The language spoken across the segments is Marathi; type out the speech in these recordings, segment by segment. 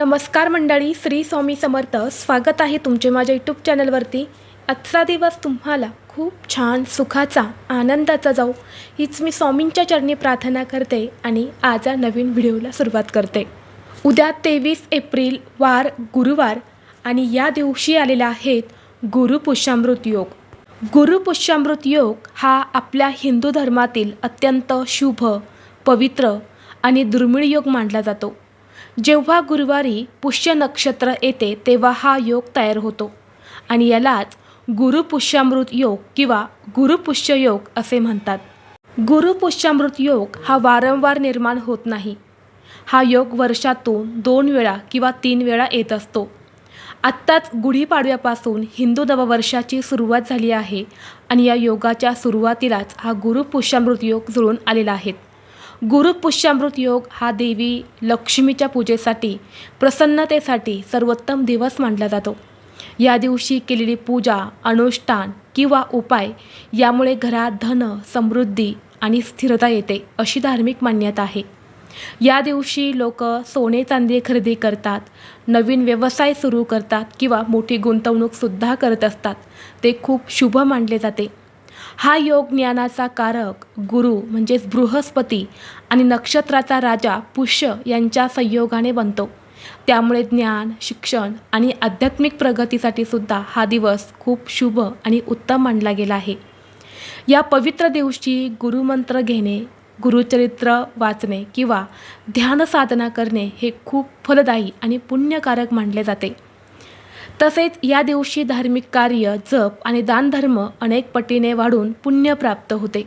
नमस्कार मंडळी, श्री स्वामी समर्थ. स्वागत आहे तुमचे माझ्या यूट्यूब चॅनलवरती. आजचा दिवस तुम्हाला खूप छान सुखाचा आनंदाचा जाऊ हीच मी स्वामींच्या चरणी प्रार्थना करते आणि आजच्या नवीन व्हिडिओला सुरुवात करते. उद्या 23 एप्रिल वार गुरुवार आणि या दिवशी आलेला आहेत गुरुपुष्यामृत योग. गुरुपुष्यामृत योग हा आपल्या हिंदू धर्मातील अत्यंत शुभ, पवित्र आणि दुर्मिळ योग मानला जातो. जेव्हा गुरुवारी पुष्य नक्षत्र येते तेव्हा हा योग तयार होतो आणि यालाच गुरुपुष्यामृत योग किंवा गुरुपुष्य योग असे म्हणतात. गुरुपुष्यामृत योग हा वारंवार निर्माण होत नाही. हा योग वर्षातून 2 वेळा किंवा 3 वेळा येत असतो. आत्ताच गुढीपाडव्यापासून हिंदू नववर्षाची सुरुवात झाली आहे आणि या योगाच्या सुरुवातीलाच हा गुरुपुष्यामृत योग जुळून आलेला आहे. गुरुपुष्यामृत योग हा देवी लक्ष्मीच्या पूजेसाठी, प्रसन्नतेसाठी सर्वोत्तम दिवस मानला जातो. या दिवशी केलेली पूजा, अनुष्ठान किंवा उपाय यामुळे घरात धन, समृद्धी आणि स्थिरता येते अशी धार्मिक मान्यता आहे. या दिवशी लोक सोने चांदी खरेदी करतात, नवीन व्यवसाय सुरू करतात किंवा मोठी गुंतवणूकसुद्धा करत असतात. ते खूप शुभ मानले जाते. हा योग ज्ञानाचा कारक गुरु म्हणजेच बृहस्पती आणि नक्षत्राचा राजा पुष्य यांच्या संयोगाने बनतो. त्यामुळे ज्ञान, शिक्षण आणि आध्यात्मिक प्रगतीसाठी सुद्धा हा दिवस खूप शुभ आणि उत्तम मानला गेला आहे. या पवित्र दिवशी गुरुमंत्र घेणे, गुरुचरित्र वाचणे किंवा ध्यान साधना करणे हे खूप फलदायी आणि पुण्यकारक मानले जाते. तसेच या दिवशी धार्मिक कार्य, जप आणि दानधर्म अनेक पटीने वाढून पुण्य प्राप्त होते.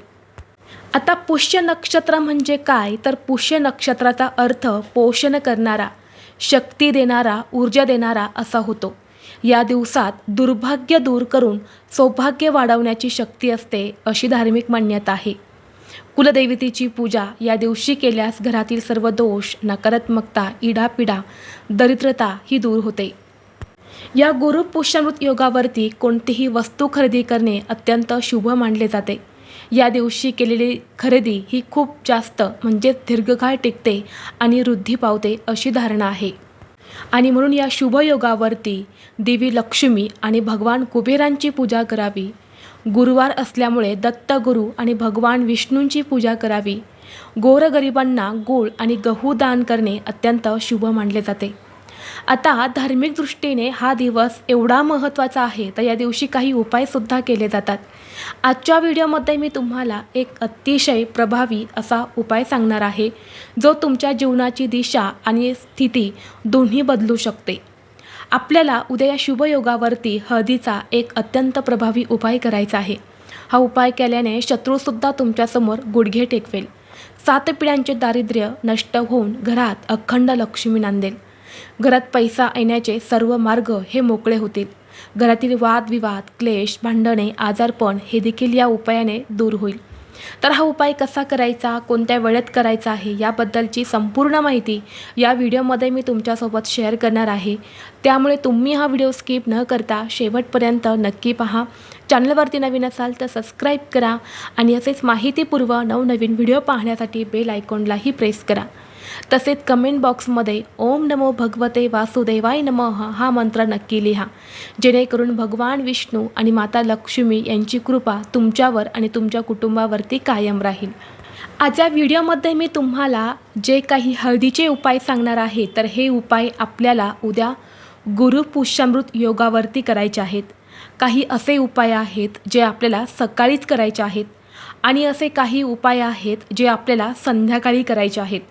आता पुष्य नक्षत्र म्हणजे काय, तर पुष्य नक्षत्राचा अर्थ पोषण करणारा, शक्ती देणारा, ऊर्जा देणारा असा होतो. या दिवसात दुर्भाग्य दूर करून सौभाग्य वाढवण्याची शक्ती असते अशी धार्मिक मान्यता आहे. कुलदेवतेची पूजा या दिवशी केल्यास घरातील सर्व दोष, नकारात्मकता, इडापिडा, दरिद्रता ही दूर होते. या गुरुपुष्यामृत योगावरती कोणतीही वस्तू खरेदी करणे अत्यंत शुभ मानले जाते. या दिवशी केलेली खरेदी ही खूप जास्त म्हणजेच दीर्घकाळ टिकते आणि वृद्धी पावते अशी धारणा आहे. आणि म्हणून या शुभ योगावरती देवी लक्ष्मी आणि भगवान कुबेरांची पूजा करावी. गुरुवार असल्यामुळे दत्तगुरू आणि भगवान विष्णूंची पूजा करावी. गोरगरिबांना गूळ आणि गहू दान करणे अत्यंत शुभ मानले जाते. आता धार्मिक दृष्टीने हा दिवस एवढा महत्त्वाचा आहे तर या दिवशी काही उपायसुद्धा केले जातात. आजच्या व्हिडिओमध्ये मी तुम्हाला एक अतिशय प्रभावी असा उपाय सांगणार आहे जो तुमच्या जीवनाची दिशा आणि स्थिती दोन्ही बदलू शकते. आपल्याला उद्या या शुभयोगावरती हळदीचा एक अत्यंत प्रभावी उपाय करायचा आहे. हा उपाय केल्याने शत्रूसुद्धा तुमच्यासमोर गुडघे टेकवेल. 7 पिढ्यांचे दारिद्र्य नष्ट होऊन घरात अखंड लक्ष्मी नांदेल. घरात पैसा येण्याचे सर्व मार्ग हे मोकळे होतील. घरातील वादविवाद, क्लेश, भांडणे, आजारपण हे देखील या उपायाने दूर होईल. तर हा उपाय कसा करायचा, कोणत्या वेळेत करायचा आहे याबद्दलची संपूर्ण माहिती या व्हिडिओमध्ये मी तुमच्यासोबत शेअर करणार आहे. त्यामुळे तुम्ही हा व्हिडिओ स्किप न करता शेवटपर्यंत नक्की पहा. चॅनलवरती नवीन असाल तर सबस्क्राईब करा आणि असेच माहितीपूर्व नवनवीन व्हिडिओ पाहण्यासाठी बेल आयकॉनलाही प्रेस करा. तसेच कमेंट बॉक्समध्ये ओम नमो भगवते वासुदेवाय नमः हा मंत्र नक्की लिहा, जेणेकरून भगवान विष्णू आणि माता लक्ष्मी यांची कृपा तुमच्यावर आणि तुमच्या कुटुंबावरती कायम राहील. आजच्या व्हिडिओमध्ये मी तुम्हाला जे काही हळदीचे उपाय सांगणार आहे तर हे उपाय आपल्याला उद्या गुरुपुष्यामृत योगावरती करायचे आहेत. काही असे उपाय आहेत जे आपल्याला सकाळीच करायचे आहेत आणि असे काही उपाय आहेत जे आपल्याला संध्याकाळी करायचे आहेत.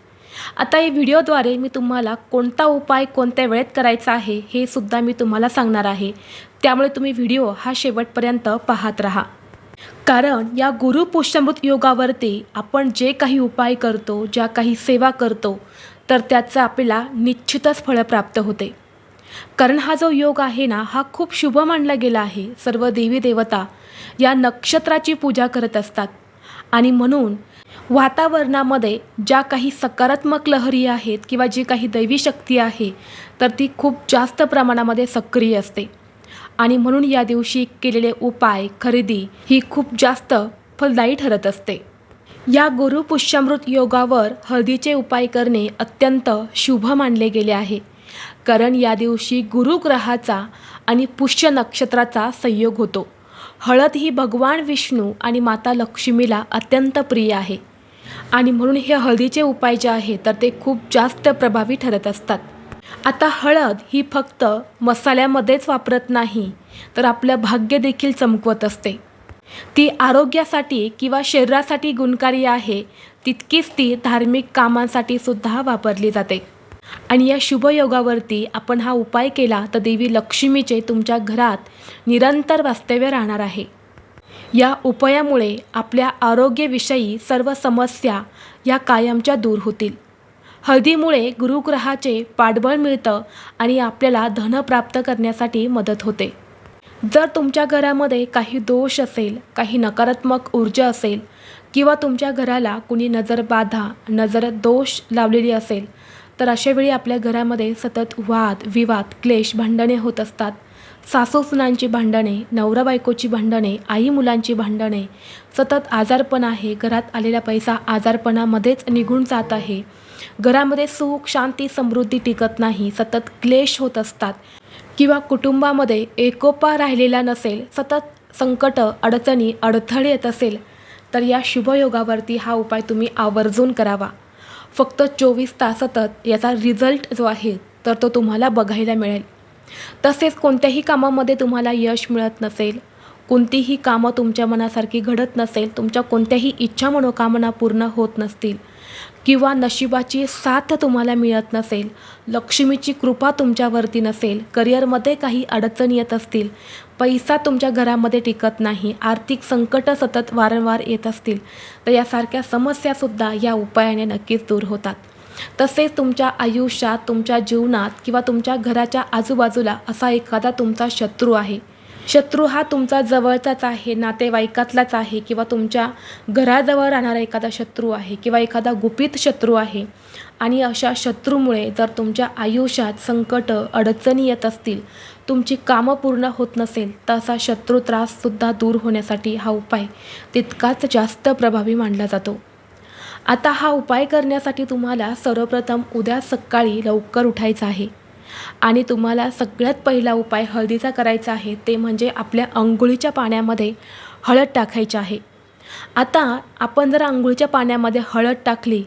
आता या व्हिडिओद्वारे मी तुम्हाला कोणता उपाय कोणत्या वेळेत करायचा आहे हे सुद्धा मी तुम्हाला सांगणार आहे. त्यामुळे तुम्ही व्हिडिओ हा शेवटपर्यंत पाहत राहा. कारण या गुरुपुष्यामृत योगावरती आपण जे काही उपाय करतो, ज्या काही सेवा करतो तर त्याचं आपल्याला निश्चितच फळ प्राप्त होते. कारण हा जो योग आहे ना हा खूप शुभ मानला गेला आहे. सर्व देवी देवता या नक्षत्राची पूजा करत असतात आणि म्हणून वातावरणामध्ये ज्या काही सकारात्मक लहरी आहेत किंवा जी काही दैवी शक्ती आहे तर ती खूप जास्त प्रमाणामध्ये सक्रिय असते आणि म्हणून या दिवशी केलेले उपाय, खरेदी ही खूप जास्त फलदायी ठरत असते. या गुरुपुष्यामृत योगावर हळदीचे उपाय करणे अत्यंत शुभ मानले गेले आहे. कारण या दिवशी गुरुग्रहाचा आणि पुष्य नक्षत्राचा संयोग होतो. हळद ही भगवान विष्णू आणि माता लक्ष्मीला अत्यंत प्रिय आहे आणि म्हणून हे हळदीचे उपाय जे आहे तर ते खूप जास्त प्रभावी ठरत असतात. आता हळद ही फक्त मसाल्यामध्येच वापरत नाही तर आपलं भाग्य देखील चमकवत असते. ती आरोग्यासाठी किंवा शरीरासाठी गुणकारी आहे, तितकीच ती धार्मिक कामांसाठी सुद्धा वापरली जाते. आणि या शुभयोगावरती आपण हा उपाय केला तर देवी लक्ष्मीचे तुमच्या घरात निरंतर वास्तव्य राहणार आहे. या उपायामुळे आपल्या आरोग्याविषयी सर्व समस्या या कायमच्या दूर होतील. हळदीमुळे गुरुग्रहाचे पाठबळ मिळतं आणि आपल्याला धन प्राप्त करण्यासाठी मदत होते. जर तुमच्या घरामध्ये काही दोष असेल, काही नकारात्मक ऊर्जा असेल किंवा तुमच्या घराला कुणी नजरबाधा, नजर दोष लावलेली असेल तर अशावेळी आपल्या घरामध्ये सतत वाद, विवाद, क्लेश, भांडणे होत असतात. सासू-सुनांची भांडणे, नवरा-बायकोची भांडणे, आई-मुलांची भांडणे, सतत आजारपण आहे, घरात आलेला पैसा आजारपणामध्येच निघून जात आहे, घरामध्ये सुख, शांती, समृद्धी टिकत नाही, सतत क्लेश होत असतात किंवा कुटुंबामध्ये एकोपा राहिलेला नसेल, सतत संकट, अडचणी, अडथळे येत असेल तर या शुभयोगावरती हा उपाय तुम्ही आवर्जून करावा. फक्त 24 तासातच याचा रिझल्ट जो आहे तर तो तुम्हाला बघायला मिळेल. तसेच कोणत्याही कामामध्ये तुम्हाला यश मिळत नसेल, कोणतीही कामं तुमच्या मनासारखी घडत नसेल, तुमच्या कोणत्याही इच्छा मनोकामना पूर्ण होत नसतील किंवा नशिबाची साथ तुम्हाला मिळत नसेल, लक्ष्मीची कृपा तुमच्यावरती नसेल, करिअरमध्ये काही अडचणी येत असतील, पैसा तुमच्या घरामध्ये टिकत नाही, आर्थिक संकट सतत वारंवार येत असतील तर यासारख्या समस्यासुद्धा या उपायाने नक्कीच दूर होतात. तसेच तुमच्या आयुष्यात, तुमच्या जीवनात किंवा तुमच्या घराच्या आजूबाजूला असा एखादा तुमचा शत्रू आहे. शत्रू हा तुमचा जवळचाच आहे, नातेवाईकातलाच आहे किंवा तुमच्या घराजवळ राहणारा एखादा शत्रू आहे किंवा एखादा गुपित शत्रू आहे आणि अशा शत्रूमुळे जर तुमच्या आयुष्यात संकट, अडचणी येत असतील, तुमची कामं पूर्ण होत नसेल तर असा शत्रू त्राससुद्धा दूर होण्यासाठी हा उपाय तितकाच जास्त प्रभावी मानला जातो. आता हा उपाय करण्यासाठी तुम्हाला सर्वप्रथम उद्या सकाळी लवकर उठायचं आहे आणि तुम्हाला सगळ्यात पहिला उपाय हळदीचा करायचा आहे, ते म्हणजे आपल्या अंघोळीच्या पाण्यामध्ये हळद टाकायची आहे. आता आपण जर अंघोळीच्या पाण्यामध्ये हळद टाकली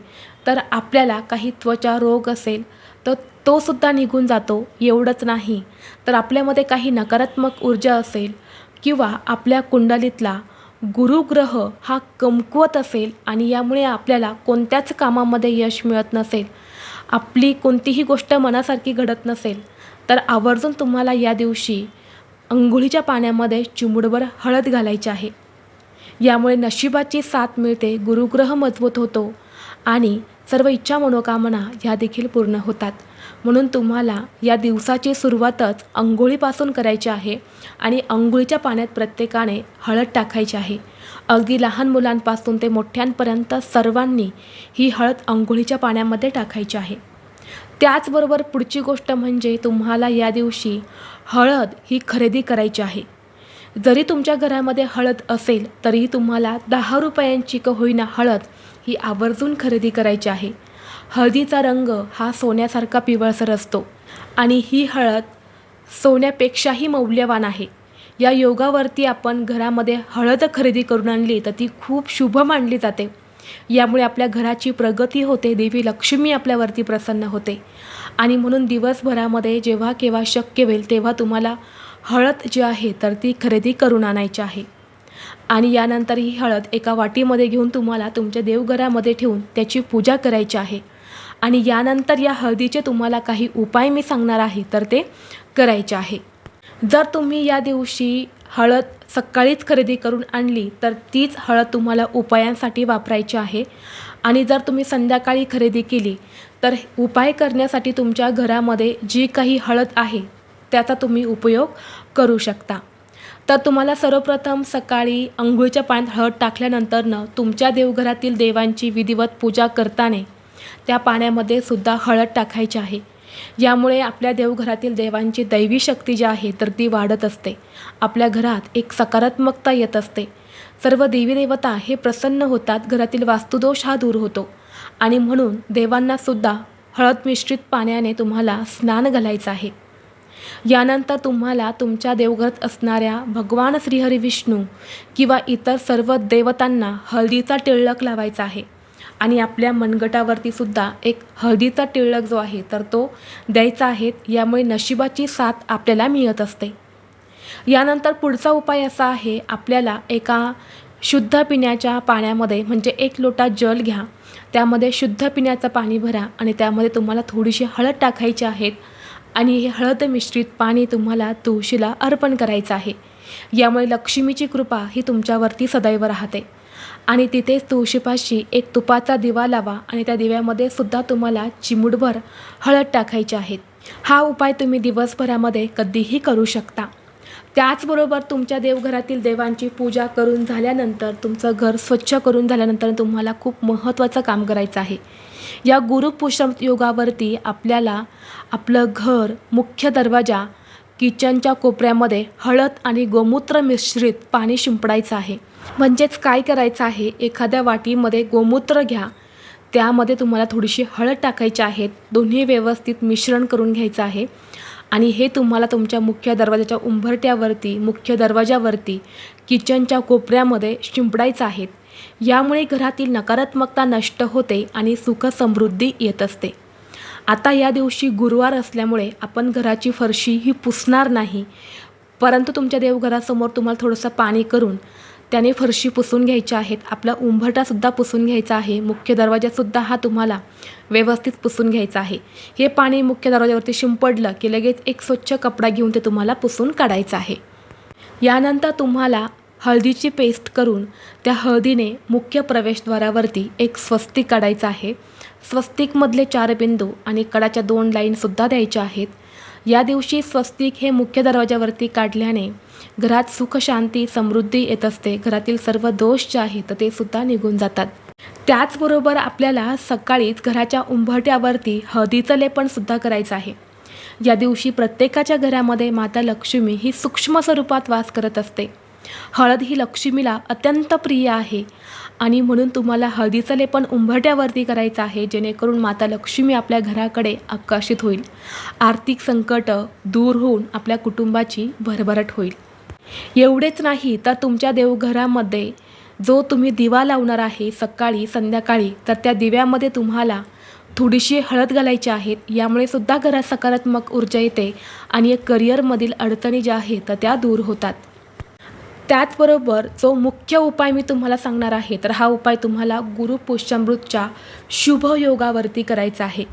तर आपल्याला काही त्वचा रोग असेल तर तो सुद्धा निघून जातो. एवढंच नाही तर आपल्यामध्ये काही नकारात्मक ऊर्जा असेल किंवा आपल्या कुंडलीतला गुरुग्रह हा कमकुवत असेल आणि यामुळे आपल्याला कोणत्याच कामामध्ये यश मिळत नसेल, आपली कोणतीही गोष्ट मनासारखी घडत नसेल तर आवर्जून तुम्हाला या दिवशी अंघोळीच्या पाण्यामध्ये चिमूटभर हळद घालायची आहे. यामुळे नशिबाची साथ मिळते, गुरुग्रह मजबूत होतो आणि सर्व इच्छा मनोकामना ह्या देखील पूर्ण होतात. म्हणून तुम्हाला या दिवसाची सुरुवातच अंघोळीपासून करायची आहे आणि अंघोळीच्या पाण्यात प्रत्येकाने हळद टाकायची आहे. अगदी लहान मुलांपासून ते मोठ्यांपर्यंत सर्वांनी ही हळद अंघोळीच्या पाण्यामध्ये टाकायची आहे. त्याचबरोबर पुढची गोष्ट म्हणजे तुम्हाला या दिवशी हळद ही खरेदी करायची आहे. जरी तुमच्या घरामध्ये हळद असेल तरीही तुम्हाला 10 रुपयांची का होईना हळद ही आवर्जून खरेदी करायची आहे. हळदीचा रंग हा सोन्यासारखा पिवळसर असतो आणि ही हळद सोन्यापेक्षाही मौल्यवान आहे. या योगावरती आपण घरामध्ये हळद खरेदी करून आणली तर ती खूप शुभ मानली जाते. यामुळे आपल्या घराची प्रगती होते, देवी लक्ष्मी आपल्यावरती प्रसन्न होते आणि म्हणून दिवसभरामध्ये जेव्हा केव्हा शक्य होईल तेव्हा तुम्हाला हळद जी आहे तर ती खरेदी करून आणायची आहे. आणि यानंतर ही हळद एका वाटीमध्ये घेऊन तुम्हाला तुमच्या देवघरामध्ये ठेवून त्याची पूजा करायची आहे. आणि यानंतर या हळदीचे तुम्हाला काही उपाय मी सांगणार आहे तर ते करायचे आहे. जर तुम्ही या दिवशी हळद सकाळीच खरेदी करून आणली तर तीच हळद तुम्हाला उपायांसाठी वापरायची आहे आणि जर तुम्ही संध्याकाळी खरेदी केली तर उपाय करण्यासाठी तुमच्या घरामध्ये जी काही हळद आहे त्याचा तुम्ही उपयोग करू शकता. तर तुम्हाला सर्वप्रथम सकाळी अंघोळीच्या पाण्यात हळद टाकल्यानंतरनं तुमच्या देवघरातील देवांची विधिवत पूजा करताना त्या पाण्यामध्ये सुद्धा हळद टाकायची आहे. यामुळे आपल्या देवघरातील देवांची दैवी शक्ती जी आहे तर ती वाढत असते. आपल्या घरात एक सकारात्मकता येत असते. सर्व देवी देवता हे प्रसन्न होतात, घरातील वास्तुदोष हा दूर होतो आणि म्हणून देवांनासुद्धा हळद मिश्रित पाण्याने तुम्हाला स्नान घालायचं आहे. यानंतर तुम्हाला तुमच्या देवघरात असणाऱ्या भगवान श्रीहरी विष्णू किंवा इतर सर्व देवतांना हळदीचा टिळक लावायचा आहे आणि आपल्या मनगटावरती सुद्धा एक हळदीचा टिळक जो आहे तर तो द्यायचा आहे. यामुळे नशिबाची साथ आपल्याला मिळत असते. यानंतर पुढचा उपाय असा आहे, आपल्याला एका शुद्ध पिण्याच्या पाण्यामध्ये म्हणजे 1 लोटा जल घ्या, त्यामध्ये शुद्ध पिण्याचं पाणी भरा आणि त्यामध्ये तुम्हाला थोडीशी हळद टाकायची आहेत आणि हे हळद मिश्रित पाणी तुम्हाला तुळशीला अर्पण करायचं आहे. यामुळे लक्ष्मीची कृपा ही तुमच्यावरती सदैव राहते. आणि तिथेच तुळशीपाशी एक तुपाचा दिवा लावा आणि त्या दिव्यामध्ये सुद्धा तुम्हाला चिमूटभर हळद टाकायची आहे. हा उपाय तुम्ही दिवसभरामध्ये कधीही करू शकता. त्याचबरोबर तुमच्या देवघरातील देवांची पूजा करून झाल्यानंतर, तुमचं घर स्वच्छ करून झाल्यानंतर तुम्हाला खूप महत्त्वाचं काम करायचं आहे. या गुरुपुष्य योगावरती आपल्याला आपलं घर, मुख्य दरवाजा, किचनच्या कोपऱ्यामध्ये हळद आणि गोमूत्र मिश्रित पाणी शिंपडायचं आहे. म्हणजेच काय करायचं आहे, एखाद्या वाटीमध्ये गोमूत्र घ्या, त्यामध्ये तुम्हाला थोडीशी हळद टाकायची आहे, दोन्ही व्यवस्थित मिश्रण करून घ्यायचं आहे आणि हे तुम्हाला तुमच्या मुख्य दरवाजाच्या उंबरठ्यावरती, मुख्य दरवाजावरती, किचनच्या कोपऱ्यामध्ये शिंपडायचं आहे. यामुळे घरातील नकारात्मकता नष्ट होते आणि सुख समृद्धी येत असते. आता या दिवशी गुरुवार असल्यामुळे आपण घराची फरशी ही पुसणार नाही, परंतु तुमच्या देवघरासमोर तुम्हाला थोडंसं पाणी करून त्याने फरशी पुसून घ्यायची आहेत. आपला उंबरठासुद्धा पुसून घ्यायचा आहे, मुख्य दरवाजासुद्धा हा तुम्हाला व्यवस्थित पुसून घ्यायचा आहे. हे पाणी मुख्य दरवाजावरती शिंपडलं की लगेच एक स्वच्छ कपडा घेऊन ते तुम्हाला पुसून काढायचं आहे. यानंतर तुम्हाला हळदीची पेस्ट करून त्या हळदीने मुख्य प्रवेशद्वारावरती एक स्वस्तिक काढायचं आहे. स्वस्तिकमधले 4 बिंदू आणि कडाच्या 2 लाईनसुद्धा द्यायच्या आहेत. या दिवशी स्वस्तिक हे मुख्य दरवाजावरती काढल्याने घरात सुख, शांती, समृद्धी येत असते. घरातील सर्व दोष जे आहेत ते सुद्धा निघून जातात. त्याचबरोबर आपल्याला सकाळीच घराच्या उंबरठ्यावरती हळदीचं लेपनसुद्धा करायचं आहे. या दिवशी प्रत्येकाच्या घरामध्ये माता लक्ष्मी ही सूक्ष्म स्वरूपात वास करत असते. हळद ही लक्ष्मीला अत्यंत प्रिय आहे आणि म्हणून तुम्हाला हळदीचं लेपन उंबरठ्यावरती करायचं आहे, जेणेकरून माता लक्ष्मी आपल्या घराकडे आकर्षित होईल. आर्थिक संकट दूर होऊन आपल्या कुटुंबाची भरभराट होईल. एवढेच नाही तर तुमच्या देवघरामध्ये जो तुम्ही दिवा लावणार आहे सकाळी संध्याकाळी, तर त्या दिव्यामध्ये तुम्हाला थोडीशी हळद घालायची आहे. यामुळे सुद्धा घरात सकारात्मक ऊर्जा येते आणि एक करिअरमधील अडचणी ज्या आहेत तर त्या दूर होतात. त्याचबरोबर जो मुख्य उपाय मी तुम्हाला सांगणार आहे, तर हा उपाय तुम्हाला गुरुपुष्यामृतच्या शुभ योगावरती करायचा आहे.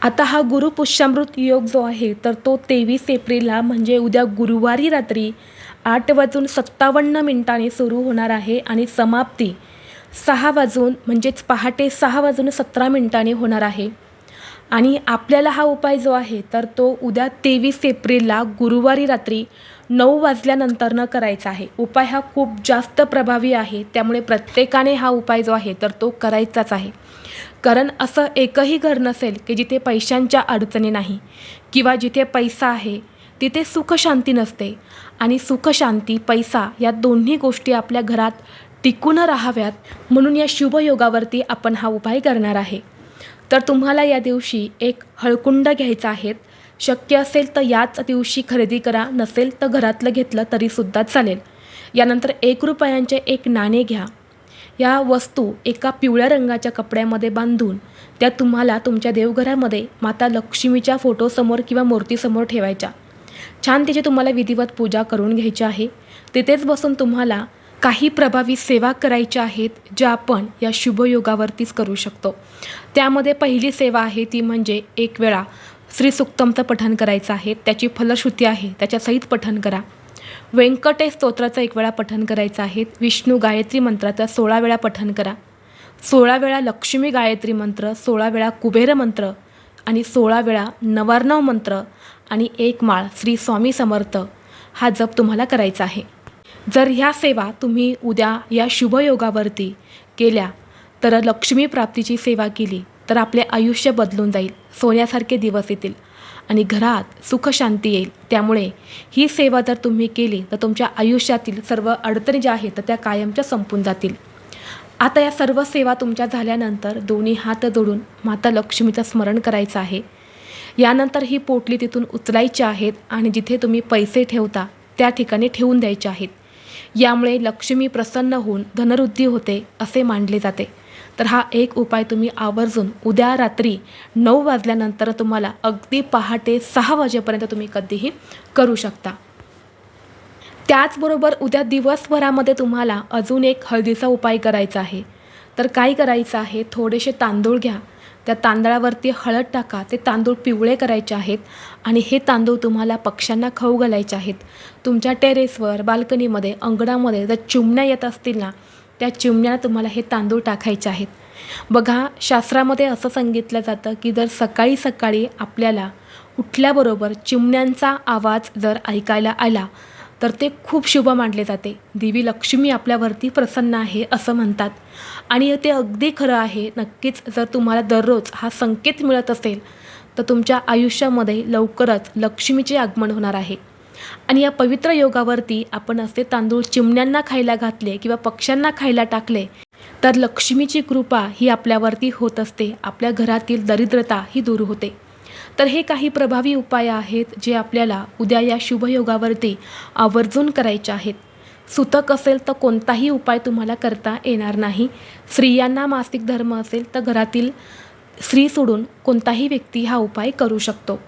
आता हा गुरुपुष्यामृत योग जो आहे तर तो 23 एप्रिलला म्हणजे उद्या गुरुवारी रात्री 8:57 सुरू होणार आहे आणि समाप्ती 6 वाजून म्हणजेच पहाटे 6:17 होणार आहे. आणि आपल्याला हा उपाय जो आहे तर तो उद्या 23 एप्रिलला गुरुवारी रात्री 9 वाजल्यानंतर करायचा आहे. उपाय हा खूप जास्त प्रभावी आहे, त्यामुळे प्रत्येकाने हा उपाय जो आहे तर तो करायचाच आहे. कारण असं एकही घर नसेल की जिथे पैशांच्या अडचणी नाही किंवा जिथे पैसा आहे तिथे सुखशांती नसते. आणि सुखशांती, पैसा या दोन्ही गोष्टी आपल्या घरात टिकून राहाव्यात म्हणून या शुभयोगावरती आपण हा उपाय करणार आहे. तर तुम्हाला या दिवशी एक हळकुंड घ्यायचा आहे. शक्य असेल तर याच दिवशी खरेदी करा, नसेल तर घरातलं घेतलं तरीसुद्धा चालेल. यानंतर 1 रुपयांचे एक नाणे घ्या. या वस्तू एका पिवळ्या रंगाच्या कपड्यामध्ये बांधून त्या तुम्हाला तुमच्या देवघरामध्ये माता लक्ष्मीच्या फोटोसमोर किंवा मूर्तीसमोर ठेवायच्या. छान तिची तुम्हाला विधिवत पूजा करून घ्यायची आहे. तिथेच बसून तुम्हाला काही प्रभावी सेवा करायच्या आहेत, ज्या आपण या शुभयोगावरतीच करू शकतो. त्यामध्ये पहिली सेवा आहे ती म्हणजे 1 वेळा श्रीसूक्तमचं पठण करायचं आहे. त्याची फलश्रुती आहे, त्याच्यासहित पठण करा. व्यंकटेश स्तोत्राचं 1 वेळा पठण करायचं आहे. विष्णू गायत्री मंत्राचं 16 वेळा पठण करा. 16 वेळा लक्ष्मी गायत्री मंत्र, 16 वेळा कुबेर मंत्र आणि 16 वेळा नवार्णव मंत्र आणि 1 माळ श्री स्वामी समर्थ हा जप तुम्हाला करायचा आहे. जर ह्या सेवा तुम्ही उद्या या शुभयोगावरती केल्या तर लक्ष्मी प्राप्तीची सेवा केली तर आपले आयुष्य बदलून जाईल, सोन्यासारखे दिवस येतील आणि घरात सुखशांती येईल. त्यामुळे ही सेवा जर तुम्ही केली तर तुमच्या आयुष्यातील सर्व अडचणी ज्या आहेत तर त्या कायमच्या संपून जातील. आता या सर्व सेवा तुमच्या झाल्यानंतर दोन्ही हात जोडून माता लक्ष्मीचं स्मरण करायचं आहे. यानंतर ही पोटली तिथून उचलायची आहेत आणि जिथे तुम्ही पैसे ठेवता त्या ठिकाणी ठेवून द्यायचे आहेत. यामुळे लक्ष्मी प्रसन्न होऊन धनवृद्धी होते असे मानले जाते. तर हा एक उपाय तुम्ही आवर्जून उद्या रात्री 9 वाजल्यानंतर तुम्हाला अगदी पहाटे 6 वाजेपर्यंत तुम्ही कधीही करू शकता. त्याचबरोबर उद्या दिवसभरामध्ये तुम्हाला अजून एक हळदीचा उपाय करायचा आहे. तर काय करायचं आहे, थोडेसे तांदूळ घ्या, त्या तांदळावरती हळद टाका, ते तांदूळ पिवळे करायचे आहेत आणि हे तांदूळ तुम्हाला पक्ष्यांना खाऊ घालायचे आहेत. तुमच्या टेरेसवर, बाल्कनीमध्ये, अंगणामध्ये जर चिमण्या येत असतील ना, त्या चिमण्यांना तुम्हाला हे तांदूळ टाकायचे आहेत. बघा, शास्त्रामध्ये असं सांगितलं जातं की जर सकाळी सकाळी आपल्याला उठल्याबरोबर चिमण्यांचा आवाज जर ऐकायला आला तर ते खूप शुभ मानले जाते. देवी लक्ष्मी आपल्यावरती प्रसन्न आहे असं म्हणतात आणि ते अगदी खरं आहे. नक्कीच जर तुम्हाला दररोज हा संकेत मिळत असेल तर तुमच्या आयुष्यामध्ये लवकरच लक्ष्मीचे आगमन होणार आहे. आणि या पवित्र योगावरती आपण असे तांदूळ चिमण्यांना खायला घातले किंवा पक्ष्यांना खायला टाकले तर लक्ष्मीची कृपा ही आपल्यावरती होत असते. आपल्या घरातील दरिद्रता ही दूर होते. तर हे काही प्रभावी उपाय आहेत जे आपल्याला उद्या या शुभयोगावरती आवर्जून करायचे आहेत. सुतक असेल तर कोणताही उपाय तुम्हाला करता येणार नाही. स्त्रियांना मासिक धर्म असेल तर घरातील स्त्री सोडून कोणताही व्यक्ती हा उपाय करू शकतो.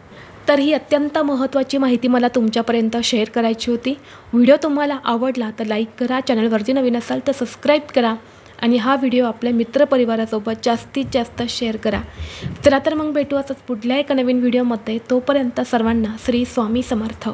तर ही अत्यंत महत्त्वाची माहिती मला तुमच्यापर्यंत शेअर करायची होती. व्हिडिओ तुम्हाला आवडला तर लाईक करा, चॅनलवरती नवीन असाल तर सबस्क्राईब करा आणि हा व्हिडिओ आपल्या मित्रपरिवारासोबत जास्तीत जास्त शेअर करा. चला तर मग भेटू असंच पुढल्या एका नवीन व्हिडिओमध्ये. तोपर्यंत सर्वांना श्री स्वामी समर्थ.